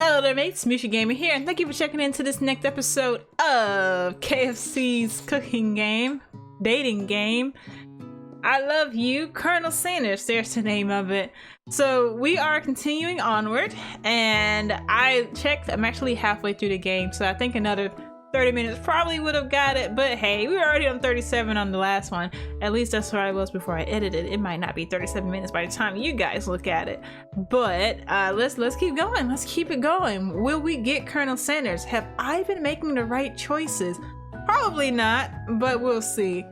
Hello there mates, Misha Gamer here, and thank you for checking into this next episode of KFC's cooking game, dating game. I love you, Colonel Sanders, there's the name of it. So we are continuing onward, and I checked, I'm actually halfway through the game, so I think another 30 minutes probably would have got it, but hey, we were already on 37 on the last one. At least that's where I was before I edited. It might not be 37 minutes by the time you guys look at it. But let's keep going. Let's keep it going. Will we get Colonel Sanders? Have I been making the right choices? Probably not, but we'll see.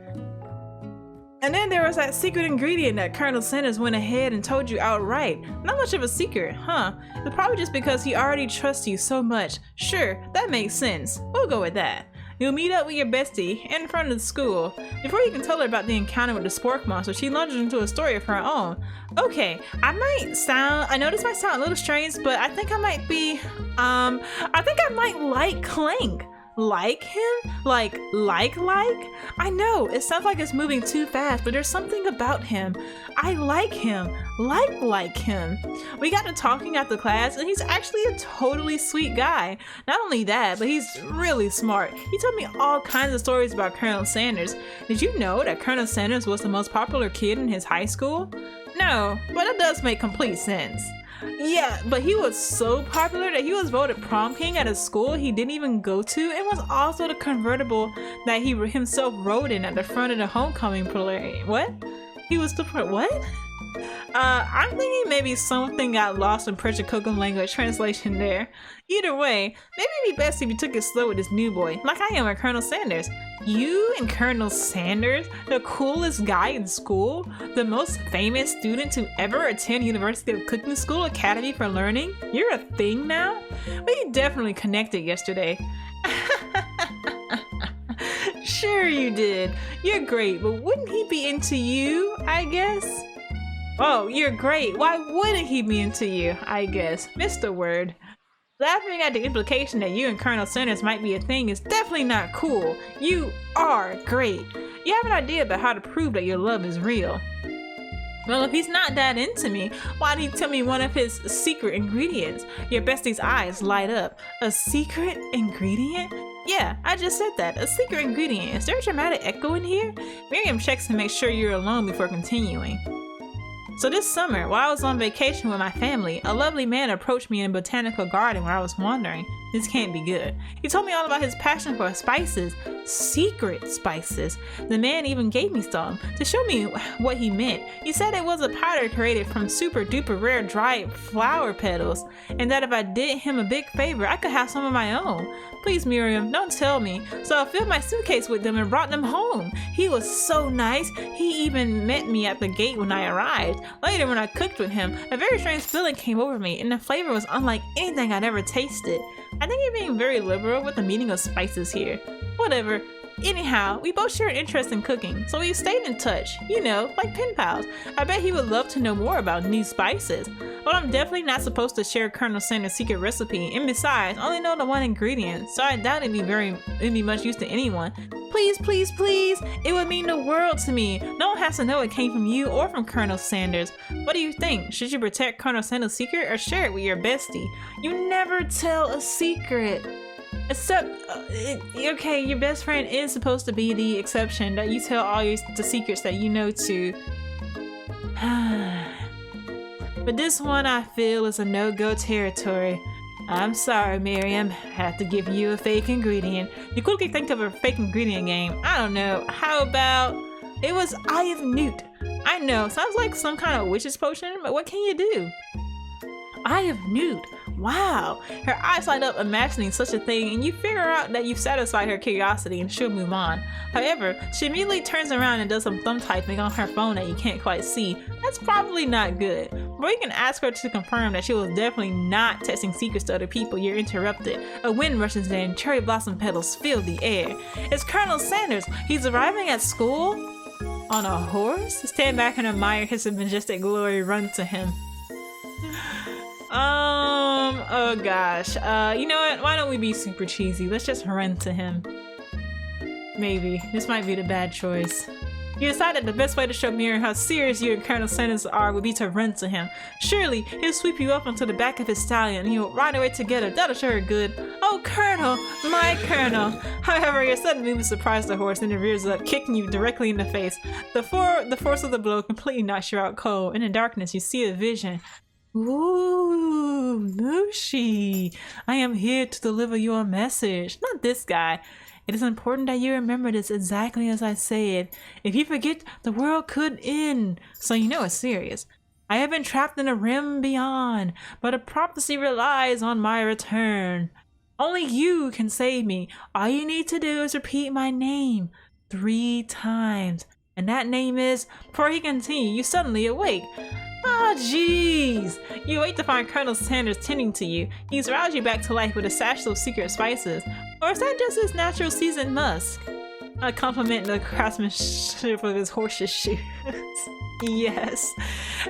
And then there was that secret ingredient that Colonel Sanders went ahead and told you outright. Not much of a secret, huh? It's probably just because he already trusts you so much. Sure, that makes sense. We'll go with that. You'll meet up with your bestie in front of the school. Before you can tell her about the encounter with the spork monster, she launches into a story of her own. Okay, I know this might sound a little strange, but I think I might be, I think I might like Clank. Like him? Like? I know, it sounds like it's moving too fast, but there's something about him. I like him. Like him. We got to talking after class, and he's actually a totally sweet guy. Not only that, but he's really smart. He told me all kinds of stories about Colonel Sanders. Did you know that Colonel Sanders was the most popular kid in his high school? No, but it does make complete sense. Yeah, but he was so popular that he was voted prom king at a school he didn't even go to, and was also the convertible that he himself rode in at the front of the homecoming parade. What? He was the what? I'm thinking maybe something got lost in Persian Cookum language translation there. Either way, maybe it'd be best if you took it slow with this new boy, like I am with Colonel Sanders. You and Colonel Sanders, the coolest guy in school, the most famous student to ever attend University of Cooking School Academy for Learning? You're a thing now? We definitely connected yesterday. Sure you did. You're great, but wouldn't he be into you, I guess? Oh, you're great. Why wouldn't he be into you, I guess? Missed a word. Laughing at the implication that you and Colonel Sanders might be a thing is definitely not cool. You are great. You have an idea about how to prove that your love is real. Well, if he's not that into me, why'd he tell me one of his secret ingredients? Your bestie's eyes light up. A secret ingredient? Yeah, I just said that. A secret ingredient. Is there a dramatic echo in here? Miriam checks to make sure you're alone before continuing. So this summer, while I was on vacation with my family, a lovely man approached me in a botanical garden where I was wandering. This can't be good. He told me all about his passion for spices, secret spices. The man even gave me some to show me what he meant. He said it was a powder created from super duper rare dried flower petals, and that if I did him a big favor, I could have some of my own. Please, Miriam, don't tell me. So I filled my suitcase with them and brought them home. He was so nice. He even met me at the gate when I arrived. Later, when I cooked with him, a very strange feeling came over me, and the flavor was unlike anything I'd ever tasted. I think you're being very liberal with the meaning of spices here. Whatever. Anyhow, we both share an interest in cooking, so we stayed in touch, you know, like pen pals. I bet he would love to know more about new spices. But I'm definitely not supposed to share Colonel Sanders' secret recipe, and besides, I only know the one ingredient, so I doubt it'd be much use to anyone. Please, please, please, it would mean the world to me. No one has to know it came from you or from Colonel Sanders. What do you think? Should you protect Colonel Sanders' secret or share it with your bestie? You never tell a secret. Except, okay, your best friend is supposed to be the exception, that you tell all the secrets that you know to. But this one I feel is a no-go territory. I'm sorry, Miriam. I have to give you a fake ingredient. You quickly think of a fake ingredient game. I don't know. How about it was Eye of Newt? I know, sounds like some kind of witch's potion, but what can you do? Eye of Newt. Wow. Her eyes light up imagining such a thing, and you figure out that you've satisfied her curiosity and she'll move on. However, she immediately turns around and does some thumb typing on her phone that you can't quite see. That's probably not good. But you can ask her to confirm that she was definitely not testing secrets to other people. You're interrupted. A wind rushes in, cherry blossom petals fill the air. It's Colonel Sanders. He's arriving at school on a horse? Stand back and admire his majestic glory. Run to him. Oh gosh. You know what? Why don't we be super cheesy? Let's just run to him. Maybe. This might be the bad choice. You decided the best way to show Miriam how serious you and Colonel Sanders are would be to run to him. Surely, he'll sweep you up onto the back of his stallion and you'll ride away together. That'll show her good. Oh, Colonel! My Colonel! However, your sudden move surprised the horse and it rears up, kicking you directly in the face. The force of the blow completely knocks you out cold. In the darkness, you see a vision. Ooh, Mushi! I am here to deliver your message. Not this guy. It is important that you remember this exactly as I said. If you forget, the world could end. So you know it's serious. I have been trapped in a realm beyond, but a prophecy relies on my return. Only you can save me. All you need to do is repeat my name 3 times. And that name is... Before he continued, you suddenly awake. Ah, jeez! You wait to find Colonel Sanders tending to you. He's roused you back to life with a satchel of secret spices. Or is that just his natural seasoned musk? A compliment to the craftsmanship of his horse's shoes. Yes.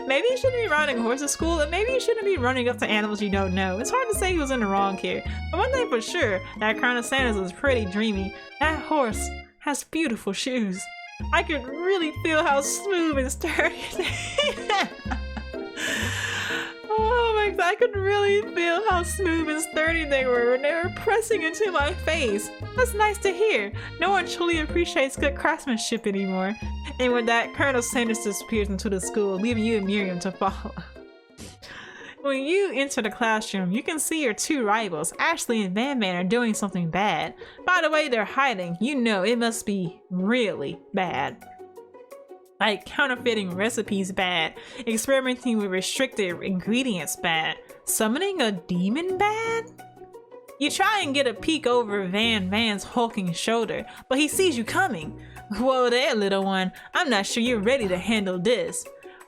Maybe you shouldn't be riding a horse to school, and maybe you shouldn't be running up to animals you don't know. It's hard to say he was in the wrong here. But one thing for sure, that Colonel Sanders was pretty dreamy. That horse has beautiful shoes. I could really feel how smooth and sturdy Oh my god, I could really feel how smooth and sturdy they were when they were pressing into my face. That's nice to hear. No one truly appreciates good craftsmanship anymore. And with that, Colonel Sanders disappears into the school, leaving you and Miriam to follow. When you enter the classroom, you can see your 2 rivals, Ashley and Van Van, are doing something bad. By the way they're hiding, you know it must be really bad. Like counterfeiting recipes bad, experimenting with restricted ingredients bad, summoning a demon bad? You try and get a peek over Van Van's hulking shoulder, but he sees you coming. Whoa there, little one, I'm not sure you're ready to handle this.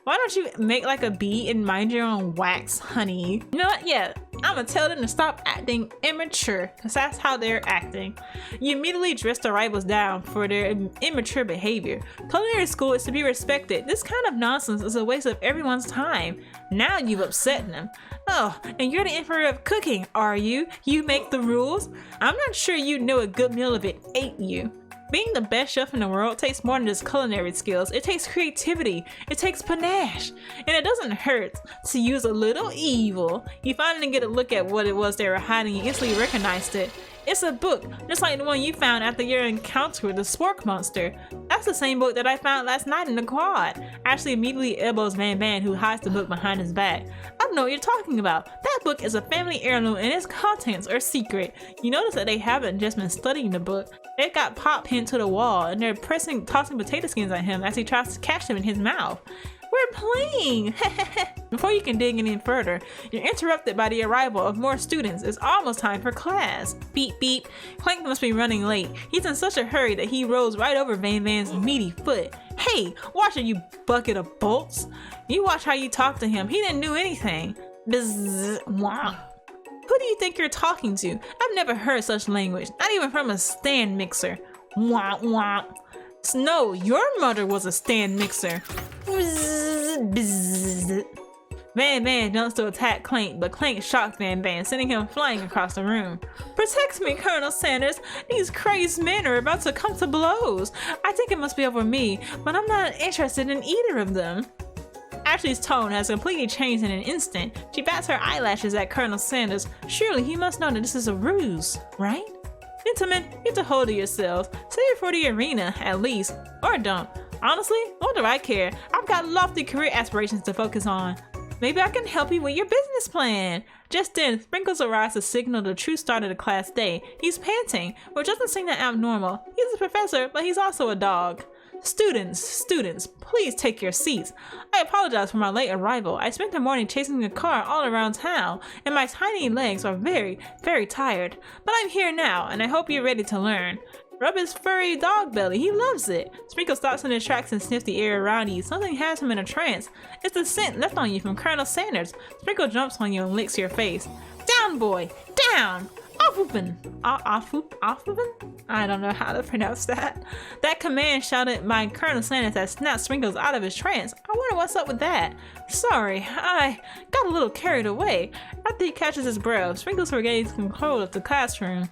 Why don't you make like a bee and mind your own wax, honey? You know what? Yeah, I'm gonna tell them to stop acting immature, because that's how they're acting. You immediately dress the rivals down for their immature behavior. Culinary school is to be respected. This kind of nonsense is a waste of everyone's time. Now you've upset them. Oh, and you're the emperor of cooking, are you? You make the rules? I'm not sure you'd know a good meal if it ate you. Being the best chef in the world takes more than just culinary skills. It takes creativity. It takes panache. And it doesn't hurt to use a little evil. You finally get a look at what it was they were hiding. You instantly recognized it. It's a book, just like the one you found after your encounter with the spork monster. That's the same book that I found last night in the quad. Ashley immediately elbows Van Van, who hides the book behind his back. I don't know what you're talking about. That book is a family heirloom and its contents are secret. You notice that they haven't just been studying the book. They've got Pop pinned to the wall and they're tossing potato skins at him as he tries to catch them in his mouth. We're playing! Before you can dig any further, you're interrupted by the arrival of more students. It's almost time for class. Beep beep. Clank must be running late. He's in such a hurry that he rolls right over Van Van's meaty foot. Hey, watch it, you bucket of bolts. You watch how you talk to him. He didn't do anything. Bzz, wah. Who do you think you're talking to? I've never heard such language, not even from a stand mixer. Wah wah. No, your mother was a stand mixer. Bzz, bzz. Van Van jumps to attack Clank, but Clank shocks Van Van, sending him flying across the room. Protect me, Colonel Sanders. These crazed men are about to come to blows. I think it must be over me, but I'm not interested in either of them. Ashley's tone has completely changed in an instant. She bats her eyelashes at Colonel Sanders. Surely he must know that this is a ruse, right? Gentlemen, get a hold of yourselves. Save it for the arena, at least. Or don't. Honestly, what do I care? I've got lofty career aspirations to focus on. Maybe I can help you with your business plan. Just then, Sprinkles arrives to signal the true start of the class day. He's panting, which doesn't seem that abnormal. He's a professor, but he's also a dog. Students, please take your seats. I apologize for my late arrival. I spent the morning chasing a car all around town, and my tiny legs are very, very tired. But I'm here now, and I hope you're ready to learn. Rub his furry dog belly, he loves it. Sprinkle stops in his tracks and sniffs the air around you. Something has him in a trance. It's the scent left on you from Colonel Sanders. Sprinkle jumps on you and licks your face. Down, boy, down! Aufhupen! I don't know how to pronounce that. That command shouted by Colonel Sanders that snapped Sprinkles out of his trance. I wonder what's up with that. Sorry, I got a little carried away. After he catches his breath, Sprinkles regains control of the classroom.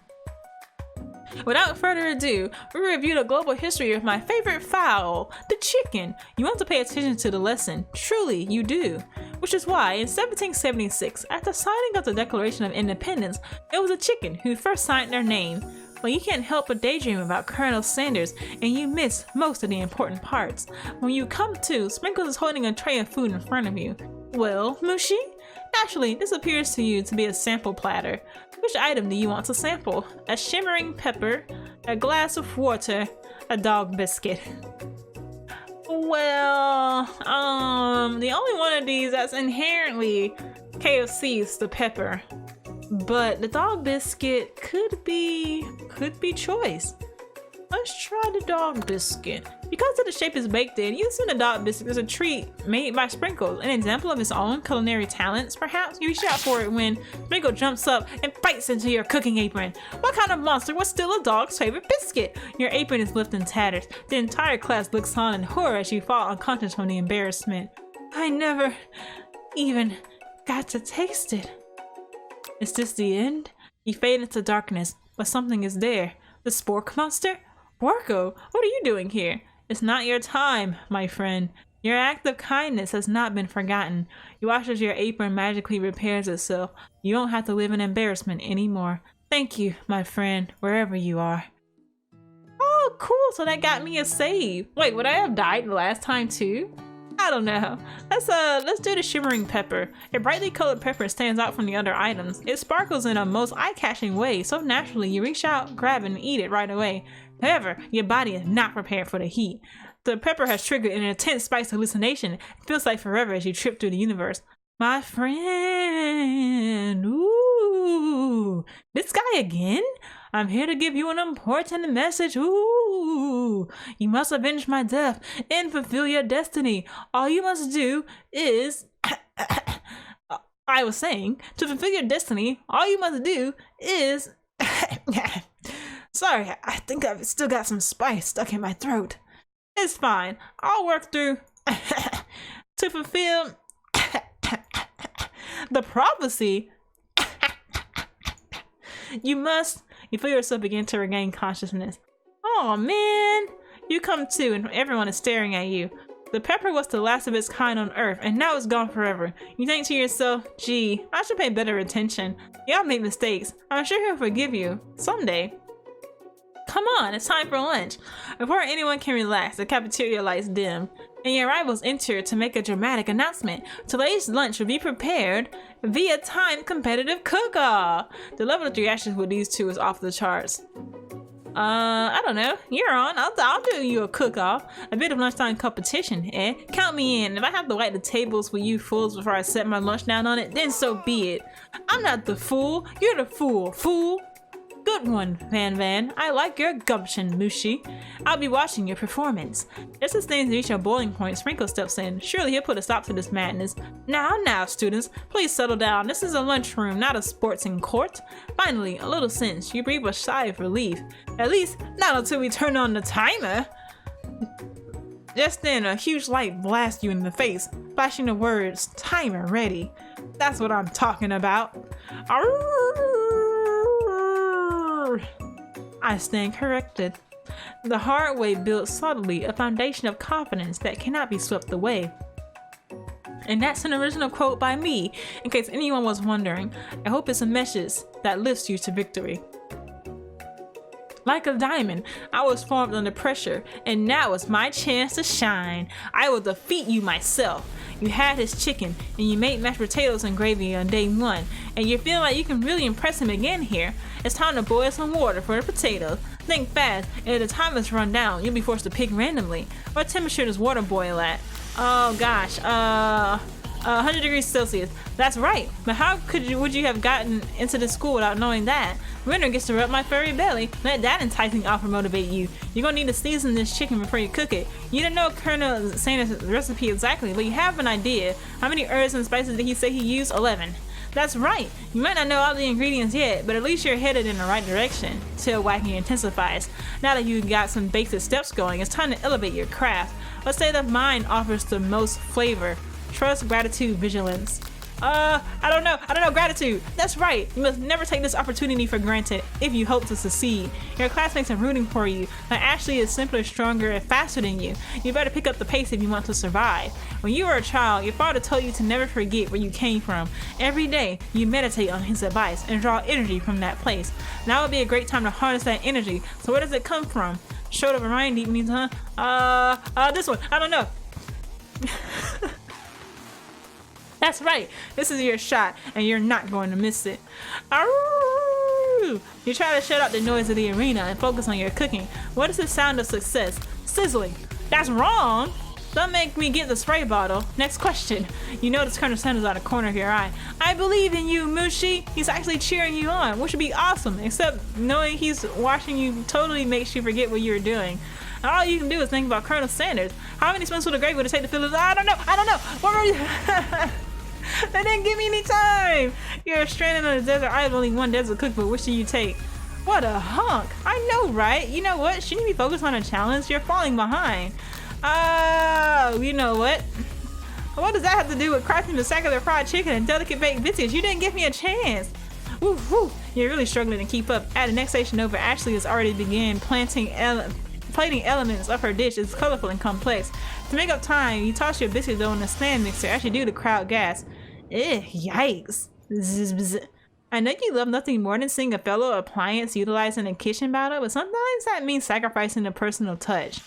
Without further ado, we review the global history of my favorite fowl, the chicken. You want to pay attention to the lesson. Truly, you do. Which is why, in 1776, at the signing of the Declaration of Independence, it was a chicken who first signed their name. But you can't help but daydream about Colonel Sanders, and you miss most of the important parts. When you come to, Sprinkles is holding a tray of food in front of you. Well, Mushy? Naturally, this appears to you to be a sample platter. Which item do you want to sample? A shimmering pepper, a glass of water, a dog biscuit? Well, the only one of these that's inherently KFC is the pepper. But the dog biscuit could be choice. Let's try the dog biscuit. Because of the shape it's baked in, you assume the dog biscuit is a treat made by Sprinkles, an example of his own culinary talents, perhaps? You reach out for it when Sprinkle jumps up and fights into your cooking apron. What kind of monster would steal a dog's favorite biscuit? Your apron is left in tatters. The entire class looks on in horror as you fall unconscious from the embarrassment. I never even got to taste it. Is this the end? You fade into darkness, but something is there. The Spork monster? Borko, what are you doing here? It's not your time, my friend. Your act of kindness has not been forgotten. You watch as your apron magically repairs itself. You don't have to live in embarrassment anymore. Thank you, my friend, wherever you are. Oh, cool, so that got me a save. Wait, would I have died the last time too? I don't know. Let's do the shimmering pepper. A brightly colored pepper stands out from the other items. It sparkles in a most eye-catching way, so naturally you reach out, grab it, and eat it right away. However, your body is not prepared for the heat. The pepper has triggered an intense spice hallucination. It feels like forever as you trip through the universe. My friend, ooh, this guy again? I'm here to give you an important message. Ooh, you must avenge my death and fulfill your destiny. All you must do is, I was saying, to fulfill your destiny, all you must do is, sorry, I think I've still got some spice stuck in my throat. It's fine. I'll work through to fulfill the prophecy. You feel yourself begin to regain consciousness. Oh man, you come to and everyone is staring at you. The pepper was the last of its kind on Earth, and now it's gone forever. You think to yourself, gee, I should pay better attention. Y'all make mistakes. I'm sure he'll forgive you someday. Come on, it's time for lunch. Before anyone can relax, the cafeteria lights dim, and your rivals enter to make a dramatic announcement. Today's lunch will be prepared via timed competitive cook-off. The level of reactions with these two is off the charts. I don't know. You're on. I'll do you a cook-off. A bit of lunchtime competition, eh? Count me in. If I have to wipe the tables for you fools before I set my lunch down on it, then so be it. I'm not the fool. You're the fool, fool. Good one, Van. I like your gumption, Mushy. I'll be watching your performance. Just as things reach a boiling point, Sprinkle steps in. Surely he'll put a stop to this madness. Now, students, please settle down. This is a lunchroom, not a sporting court. Finally, a little sense. You breathe a sigh of relief. At least, not until we turn on the timer. Just then, a huge light blasts you in the face, flashing the words, timer ready. That's what I'm talking about. I stand corrected. The hard way builds subtly a foundation of confidence that cannot be swept away. And that's an original quote by me, in case anyone was wondering. I hope it's a message that lifts you to victory. Like a diamond, I was formed under pressure, and now it's my chance to shine. I will defeat you myself. You had his chicken, and you made mashed potatoes and gravy on day 1, and you're feeling like you can really impress him again here. It's time to boil some water for the potatoes. Think fast, and if the time has run down, you'll be forced to pick randomly. What temperature does water boil at? Oh gosh, 100 degrees Celsius. That's right, but how would you have gotten into this school without knowing that? Winter gets to rub my furry belly. Let that enticing offer motivate you. You're gonna need to season this chicken before you cook it. You don't know Colonel Sanders' recipe exactly, but you have an idea. How many herbs and spices did he say he used? 11. That's right. You might not know all the ingredients yet, but at least you're headed in the right direction. Tail wagging intensifies. Now that you've got some basic steps going, it's time to elevate your craft. What state of mind offers the most flavor? Trust, gratitude, vigilance. I don't know, gratitude. That's right. You must never take this opportunity for granted if you hope to succeed. Your classmates are rooting for you, but Ashley is simpler, stronger, and faster than you. You better pick up the pace if you want to survive. When you were a child, your father told you to never forget where you came from. Every day, you meditate on his advice and draw energy from that place. Now would be a great time to harness that energy. So where does it come from? Short of Orion deep means, huh? This one. I don't know. That's right. This is your shot, and you're not going to miss it. Arrgh! You try to shut out the noise of the arena and focus on your cooking. What is the sound of success? Sizzling. That's wrong. Don't make me get the spray bottle. Next question. You notice Colonel Sanders out of the corner of your eye. I believe in you, Mushi. He's actually cheering you on, which would be awesome, except knowing he's watching you totally makes you forget what you were doing. And all you can do is think about Colonel Sanders. How many spoonfuls of gravy would it take to fill this? I don't know. What were you? They didn't give me any time. You're stranded on a desert. I have only one desert cookbook. Which do you take? What a hunk. I know, right? You know what? Shouldn't you be focused on a challenge? You're falling behind. Oh, you know what? What does that have to do with crafting the sack of the fried chicken and delicate baked biscuits? You didn't give me a chance. Woo, woo. You're really struggling to keep up. At the next station over, Ashley has already begun plating elements of her dish is colorful and complex. To make up time, you toss your biscuit dough in a stand mixer as you do the crowd gasp. Yikes. Zzz, bzz. I know you love nothing more than seeing a fellow appliance utilized in a kitchen battle, but sometimes that means sacrificing a personal touch.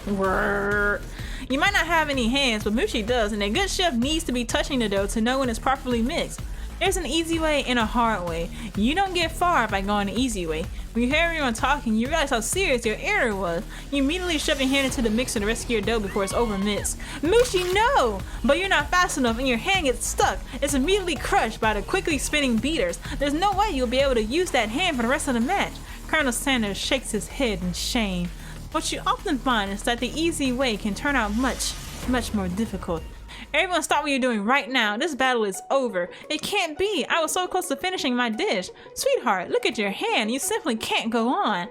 Word. You might not have any hands, but Mushi does, and a good chef needs to be touching the dough to know when it's properly mixed. There's an easy way and a hard way. You don't get far by going the easy way. When you hear everyone talking, you realize how serious your error was. You immediately shove your hand into the mixer to rescue your dough before it's over mixed. Mushi, no! But you're not fast enough and your hand gets stuck. It's immediately crushed by the quickly spinning beaters. There's no way you'll be able to use that hand for the rest of the match. Colonel Sanders shakes his head in shame. What you often find is that the easy way can turn out much more difficult. Everyone stop what you're doing right now. This battle is over. It can't be. I was so close to finishing my dish. Sweetheart, look at your hand. You simply can't go on.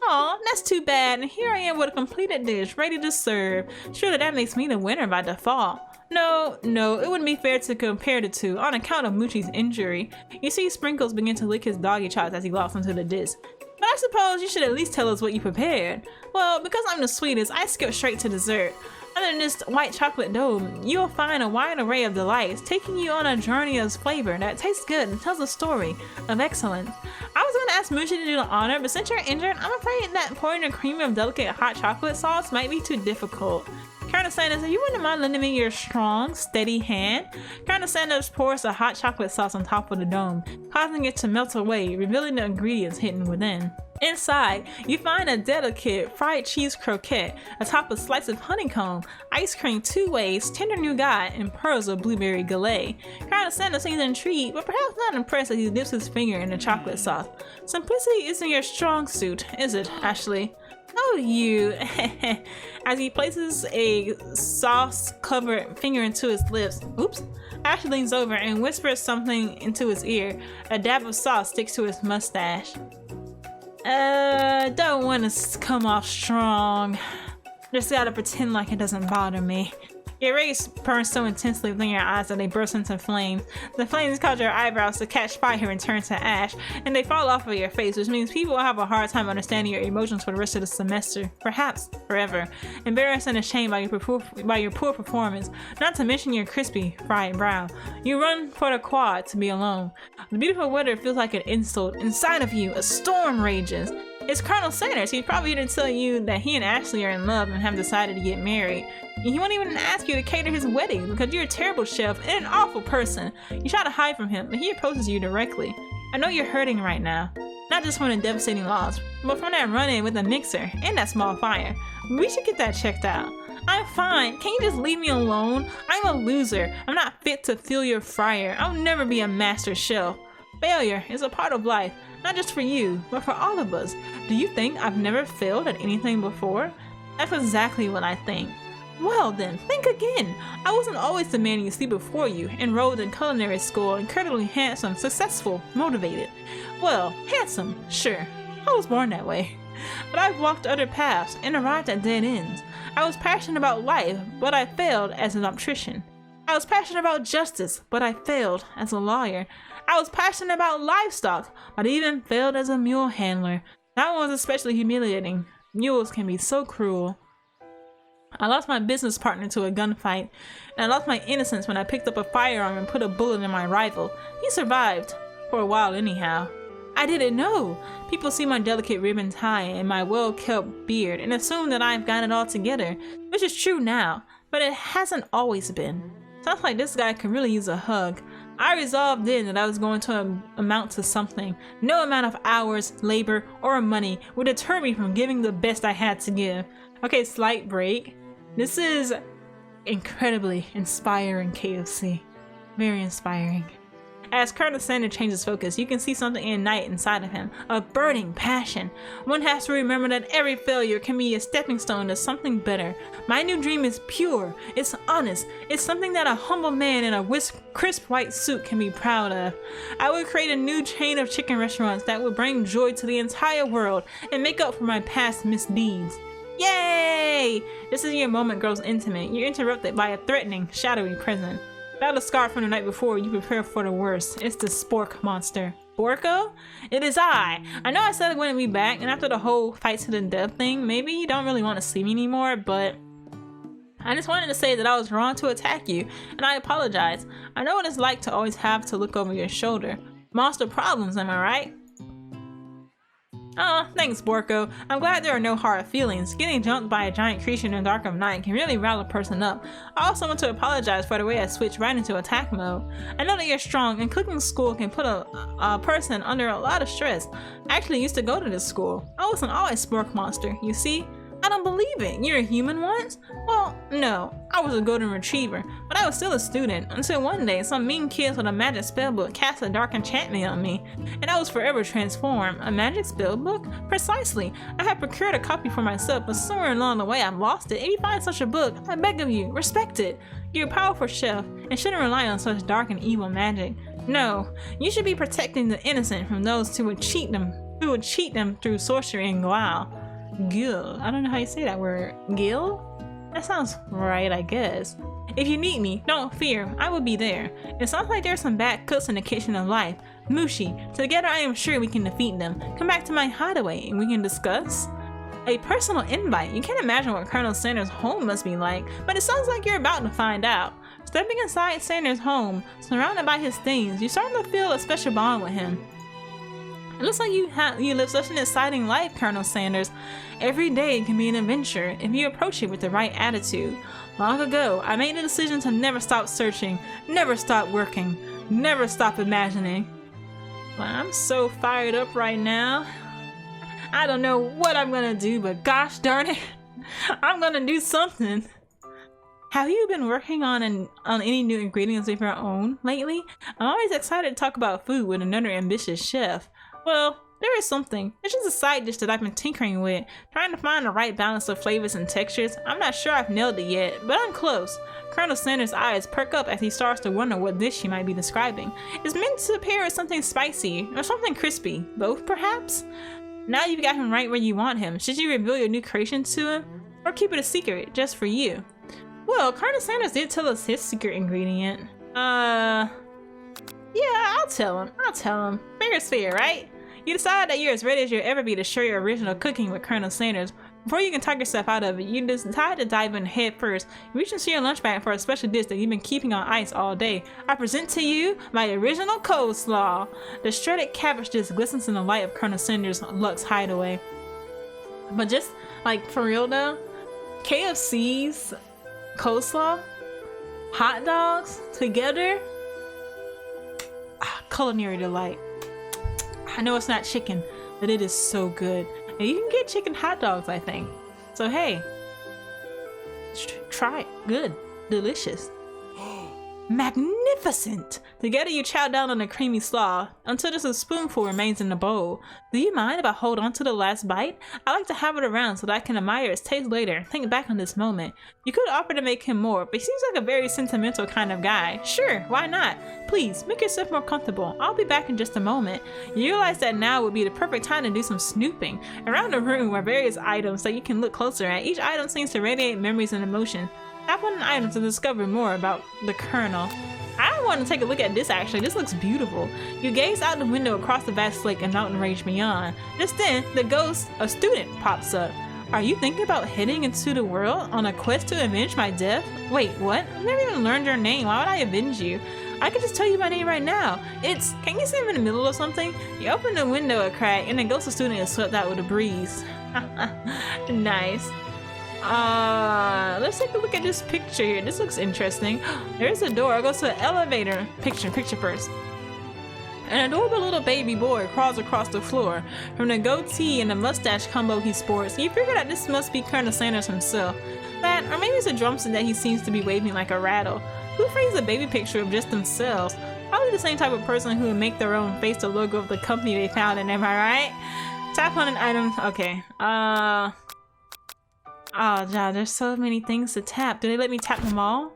Aw, that's too bad. And here I am with a completed dish, ready to serve. Surely that makes me the winner by default. No, it wouldn't be fair to compare the two on account of Mushi's injury. You see Sprinkles begin to lick his doggy chops as he locks onto the disc. But I suppose you should at least tell us what you prepared. Well, because I'm the sweetest, I skip straight to dessert. Other than this white chocolate dome, you'll find a wide array of delights, taking you on a journey of flavor that tastes good and tells a story of excellence. I was going to ask Mushi to do the honor, but since you're injured, I'm afraid that pouring a cream of delicate hot chocolate sauce might be too difficult. Colonel Sanders, you wouldn't mind lending me your strong, steady hand? Colonel Sanders pours the hot chocolate sauce on top of the dome, causing it to melt away, revealing the ingredients hidden within. Inside, you find a delicate fried cheese croquette atop a slice of honeycomb, ice cream 2 ways, tender nougat, and pearls of blueberry galette. Colonel Sanders seems intrigued, but perhaps not impressed as he dips his finger in the chocolate sauce. Simplicity isn't your strong suit, is it, Ashley? Oh, you. As he places a sauce-covered finger into his lips. Oops. Ashley leans over and whispers something into his ear. A dab of sauce sticks to his mustache. Don't want to come off strong. Just gotta pretend like it doesn't bother me. Your rays burn so intensely within your eyes that they burst into flames. The flames cause your eyebrows to catch fire and turn to ash, and they fall off of your face, which means people will have a hard time understanding your emotions for the rest of the semester, perhaps forever. Embarrassed and ashamed by your poor performance, not to mention your crispy, fried brow. You run for the quad to be alone. The beautiful weather feels like an insult. Inside of you, a storm rages. It's Colonel Sanders. He's probably here to tell you that he and Ashley are in love and have decided to get married. He won't even ask you to cater his wedding because you're a terrible chef and an awful person. You try to hide from him, but he approaches you directly. I know you're hurting right now. Not just from the devastating loss, but from that run-in with the mixer and that small fire. We should get that checked out. I'm fine. Can you just leave me alone? I'm a loser. I'm not fit to fill your fryer. I'll never be a master chef. Failure is a part of life. Not just for you, but for all of us. Do you think I've never failed at anything before? That's exactly what I think. Well then, think again. I wasn't always the man you see before you, enrolled in culinary school, incredibly handsome, successful, motivated. Well, handsome, sure. I was born that way. But I've walked other paths and arrived at dead ends. I was passionate about life, but I failed as an optician. I was passionate about justice, but I failed as a lawyer. I was passionate about livestock, but I even failed as a mule handler. That one was especially humiliating. Mules can be so cruel. I lost my business partner to a gunfight, and I lost my innocence when I picked up a firearm and put a bullet in my rival. He survived, for a while anyhow. I didn't know. People see my delicate ribbon tie and my well-kept beard and assume that I've got it all together, which is true now, but it hasn't always been. Sounds like this guy could really use a hug. I resolved then that I was going to amount to something. No amount of hours, labor, or money would deter me from giving the best I had to give. Okay, slight break. This is incredibly inspiring, KFC. Very inspiring. As Colonel Sanders changes focus, you can see something ignite inside of him, a burning passion. One has to remember that every failure can be a stepping stone to something better. My new dream is pure, it's honest, it's something that a humble man in a crisp white suit can be proud of. I would create a new chain of chicken restaurants that would bring joy to the entire world and make up for my past misdeeds. Yay! Just as your moment grows intimate, you're interrupted by a threatening, shadowy presence. Without a scar from the night before, you prepare for the worst. It's the Spork monster. Borko? It is I! I know I said I wouldn't be back, and after the whole fight to the death thing, maybe you don't really want to see me anymore, but I just wanted to say that I was wrong to attack you, and I apologize. I know what it's like to always have to look over your shoulder. Monster problems, am I right? Oh, thanks, Borko. I'm glad there are no hard feelings. Getting jumped by a giant creature in the dark of night can really rile a person up. I also want to apologize for the way I switched right into attack mode. I know that you're strong, and cooking school can put a person under a lot of stress. I actually used to go to this school. I wasn't always Spork Monster, you see? I don't believe it. You're a human once? Well, no. I was a golden retriever, but I was still a student until one day some mean kids with a magic spellbook cast a dark enchantment on me, and I was forever transformed. A magic spellbook? Precisely. I had procured a copy for myself, but somewhere along the way I've lost it. If you find such a book, I beg of you, respect it. You're a powerful chef and shouldn't rely on such dark and evil magic. No, you should be protecting the innocent from those who would cheat them through sorcery and guile. Gil. I don't know how you say that word. Gil? That sounds right, I guess. If you need me, don't fear. I will be there. It sounds like there's some bad cooks in the kitchen of life. Mushi. Together I am sure we can defeat them. Come back to my hideaway and we can discuss. A personal invite. You can't imagine what Colonel Sanders' home must be like, but it sounds like you're about to find out. Stepping inside Sanders' home, surrounded by his things, you're starting to feel a special bond with him. It looks like you live such an exciting life, Colonel Sanders. Every day can be an adventure if you approach it with the right attitude. Long ago, I made the decision to never stop searching, never stop working, never stop imagining. Well, I'm so fired up right now. I don't know what I'm gonna do, but gosh darn it, I'm gonna do something. Have you been working on any new ingredients of your own lately? I'm always excited to talk about food with another ambitious chef. Well, there is something. It's just a side dish that I've been tinkering with, trying to find the right balance of flavors and textures. I'm not sure I've nailed it yet, but I'm close. Colonel Sanders' eyes perk up as he starts to wonder what dish she might be describing. It's meant to appear as something spicy, or something crispy. Both, perhaps? Now you've got him right where you want him. Should you reveal your new creation to him? Or keep it a secret, just for you? Well, Colonel Sanders did tell us his secret ingredient. Yeah, I'll tell him. Fair is fair, right? You decide that you're as ready as you'll ever be to share your original cooking with Colonel Sanders. Before you can talk yourself out of it, you decide to dive in head first. You reach into your lunch bag for a special dish that you've been keeping on ice all day. I present to you my original coleslaw. The shredded cabbage dish glistens in the light of Colonel Sanders' Lux hideaway. But just, like, for real though, KFC's coleslaw, hot dogs, together, culinary delight. I know it's not chicken, but it is so good. And you can get chicken hot dogs, I think. So hey, try it. Good. Delicious. Magnificent! Together you chow down on the creamy slaw until just a spoonful remains in the bowl. Do you mind if I hold on to the last bite? I like to have it around so that I can admire its taste later and think back on this moment. You could offer to make him more, but he seems like a very sentimental kind of guy. Sure, why not? Please, make yourself more comfortable. I'll be back in just a moment. You realize that now would be the perfect time to do some snooping. Around the room are various items that you can look closer at. Each item seems to radiate memories and emotion. Tap on an item to discover more about the Colonel. I want to take a look at this actually. This looks beautiful. You gaze out the window across the vast lake and mountain range beyond. Just then, the ghost, a student, pops up. Are you thinking about heading into the world on a quest to avenge my death? Wait, what? I've never even learned your name. Why would I avenge you? I could just tell you my name right now. Can you see him in the middle of something? You open the window a crack and the ghost of student is swept out with a breeze. Nice. Let's take a look at this picture here. This looks interesting. There's a door. It goes to an elevator. Picture first. An adorable little baby boy crawls across the floor. From the goatee and the mustache combo he sports, you figure that this must be Colonel Sanders himself. That, or maybe it's a drumstick that he seems to be waving like a rattle. Who frames a baby picture of just themselves? Probably the same type of person who would make their own face the logo of the company they founded, am I right? Tap on an item. Okay. Oh, God, there's so many things to tap. Do they let me tap them all?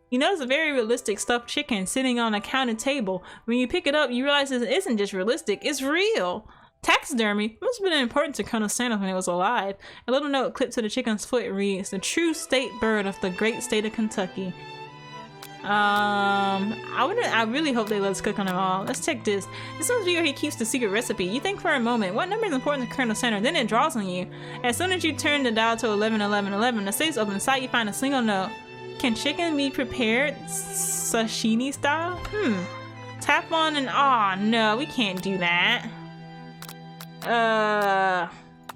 You notice a very realistic stuffed chicken sitting on a counter table. When you pick it up, you realize it isn't just realistic, it's real. Taxidermy must have been important to Colonel Sanders when he was alive. A little note clipped to the chicken's foot reads, "The true state bird of the great state of Kentucky." I really hope they let us cook on them all. Let's check this. This must be where he keeps the secret recipe. You think for a moment, what number is important to Colonel Sanders? Then it draws on you. As soon as you turn the dial to 111111, the safe's open. Inside you find a single note. Can chicken be prepared sashimi style? Tap on and no, we can't do that.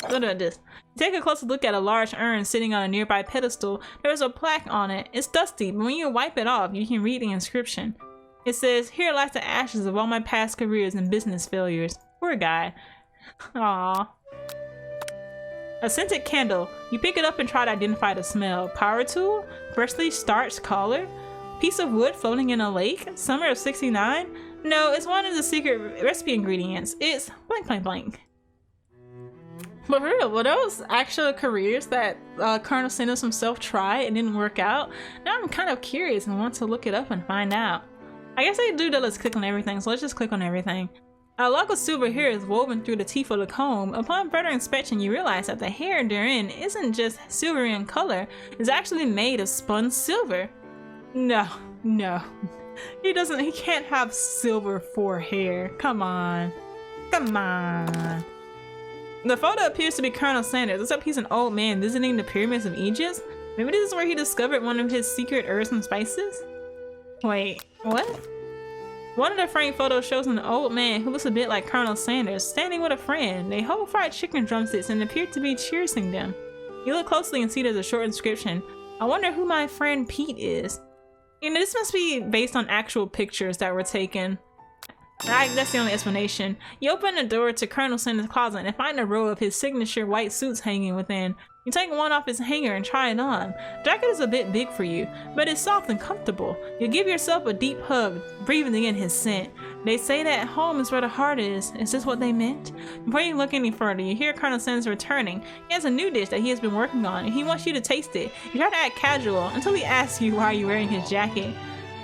What about this? Take a closer look at a large urn sitting on a nearby pedestal. There's a plaque on it. It's dusty, but when you wipe it off, you can read the inscription. It says, "Here lies the ashes of all my past careers and business failures." Poor guy. Aww. A scented candle. You pick it up and try to identify the smell. Power tool? Freshly starched collar? Piece of wood floating in a lake? Summer of '69? No, it's one of the secret recipe ingredients. It's blank blank blank. But for real, were those actual careers that Colonel Sanders himself tried and didn't work out? Now I'm kind of curious and want to look it up and find out. I guess they do that. Let's click on everything, so let's just click on everything. A lock of silver hair is woven through the teeth of the comb. Upon further inspection, you realize that the hair therein isn't just silvery in color, it's actually made of spun silver. No. He can't have silver for hair. Come on. The photo appears to be Colonel Sanders, except he's an old man visiting the pyramids of Egypt. Maybe this is where he discovered one of his secret herbs and spices? Wait, what? One of the framed photos shows an old man who looks a bit like Colonel Sanders standing with a friend. They hold fried chicken drumsticks and appear to be cheersing them. You look closely and see there's a short inscription. I wonder who my friend Pete is. You know, this must be based on actual pictures that were taken. That's the only explanation. You open the door to Colonel Sanders' closet and find a row of his signature white suits hanging within. You take one off his hanger and try it on. The jacket is a bit big for you, but it's soft and comfortable. You give yourself a deep hug, breathing in his scent. They say that home is where the heart is. Is this what they meant? Before you look any further, you hear Colonel Sanders returning. He has a new dish that he has been working on, and he wants you to taste it. You try to act casual until he asks you why you're wearing his jacket.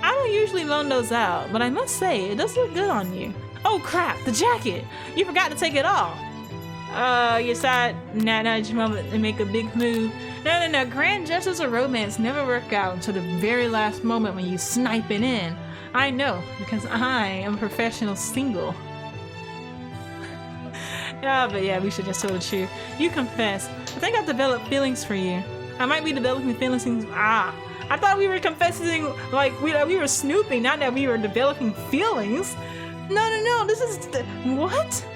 I don't usually loan those out, but I must say, it does look good on you. Oh crap, the jacket! You forgot to take it off! You decide nudge moment and make a big move. No, grand gestures of romance never work out until the very last moment when you snipe it in. I know, because I am a professional single. But yeah, we should just tell the truth. You confess. I think I've developed feelings for you. I might be developing feelings. I thought we were confessing, like we were snooping, not that we were developing feelings. No, this is what?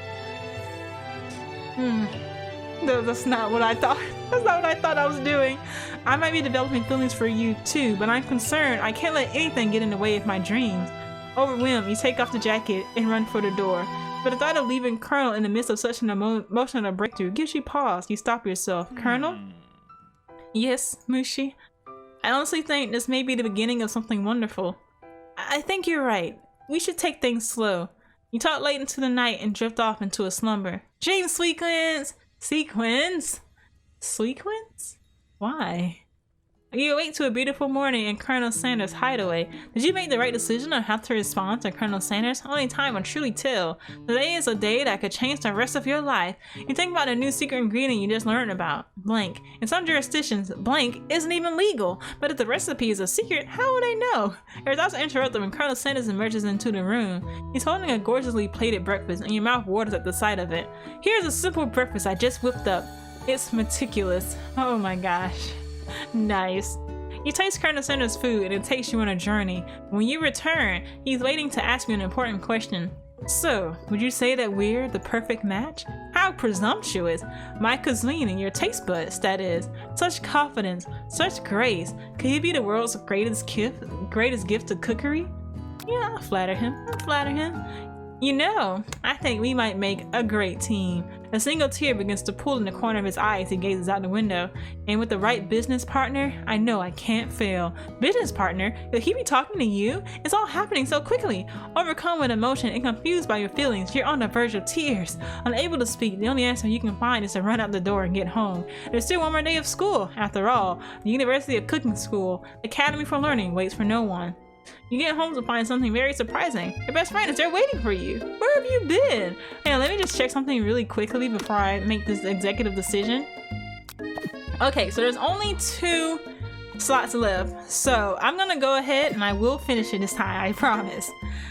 No, that's not what I thought. That's not what I thought I was doing. I might be developing feelings for you too, but I'm concerned I can't let anything get in the way of my dreams. Overwhelmed, you take off the jacket and run for the door. But the thought of leaving Colonel in the midst of such an emotional breakthrough gives you pause. You stop yourself. Colonel? Yes, Mushi? I honestly think this may be the beginning of something wonderful. I think you're right. We should take things slow. You talk late into the night and drift off into a slumber. Dream sequence! Sequence? Why? You awake to a beautiful morning in Colonel Sanders' hideaway. Did you make the right decision on how to respond to Colonel Sanders? Only time will truly tell. Today is a day that could change the rest of your life. You think about a new secret ingredient you just learned about. Blank. In some jurisdictions, blank isn't even legal. But if the recipe is a secret, how would they know? Your thoughts are interrupted when Colonel Sanders emerges into the room. He's holding a gorgeously plated breakfast and your mouth waters at the sight of it. Here's a simple breakfast I just whipped up. It's meticulous. Oh my gosh. Nice. You taste Colonel Sanders' food and it takes you on a journey. When you return, he's waiting to ask you an important question. So, would you say that we're the perfect match? How presumptuous! My cuisine and your taste buds, that is. Such confidence, such grace. Could he be the world's greatest gift of cookery? Yeah, I'll flatter him. You know, I think we might make a great team. A single tear begins to pool in the corner of his eye as he gazes out the window. And with the right business partner, I know I can't fail. Business partner? Could he be talking to you? It's all happening so quickly. Overcome with emotion and confused by your feelings, you're on the verge of tears. Unable to speak, the only answer you can find is to run out the door and get home. There's still one more day of school, after all. The University of Cooking School, Academy for Learning, waits for no one. You get home to find something very surprising. Your best friend is there waiting for you. Where have you been? Hey, let me just check something really quickly before I make this executive decision. Okay, so there's only 2 slots left. So I'm gonna go ahead and I will finish it this time, I promise.